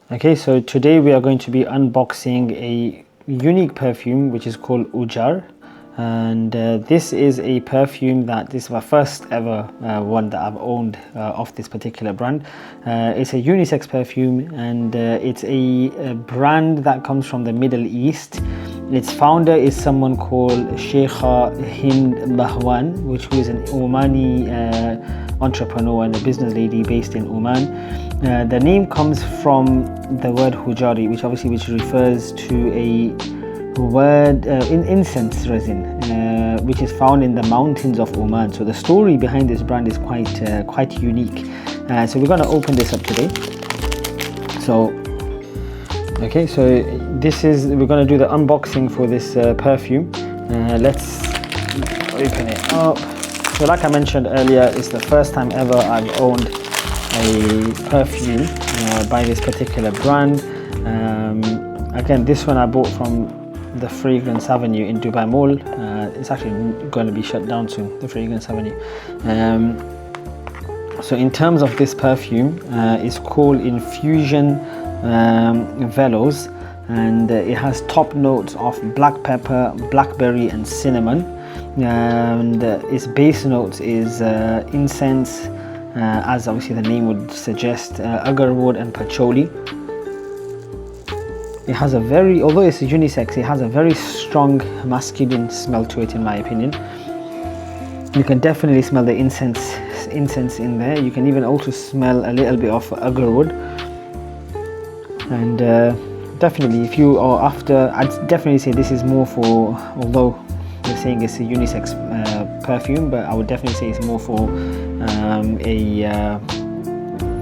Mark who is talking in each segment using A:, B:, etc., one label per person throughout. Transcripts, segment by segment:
A: Okay, so today we are going to be unboxing a unique perfume which is called Ojar, and this is a perfume that this is my first ever one that I've owned of this particular brand. It's a unisex perfume, and it's a brand that comes from the Middle East. Its founder is someone called Sheikha Hind Bahwan, which is an Omani entrepreneur and a business lady based in Oman. The name comes from the word hujari, which refers to a word in incense resin, which is found in the mountains of Oman. So the story behind this brand is quite unique. So we're going to open this up today. So okay, so we're going to do the unboxing for this perfume. Let's open it up. So like I mentioned earlier, it's the first time ever I've owned a perfume by this particular brand. Again, this one I bought from the Fragrance Avenue in Dubai Mall. It's actually going to be shut down soon, the Fragrance Avenue. So in terms of this perfume, it's called Infusion Velos, and it has top notes of black pepper, blackberry and cinnamon, and its base notes is incense, as obviously the name would suggest, agarwood and patchouli. It has although it's unisex, it has a very strong masculine smell to it, in my opinion. You can definitely smell the incense in there. You can even also smell a little bit of agarwood. And definitely, if you are after, I'd definitely say this is more for, although they're saying it's a unisex perfume, but I would definitely say it's more for a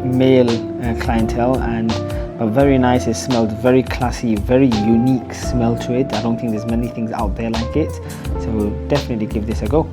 A: male clientele, but very nice. It smelled very classy, very unique smell to it. I don't think there's many things out there like it, so definitely give this a go.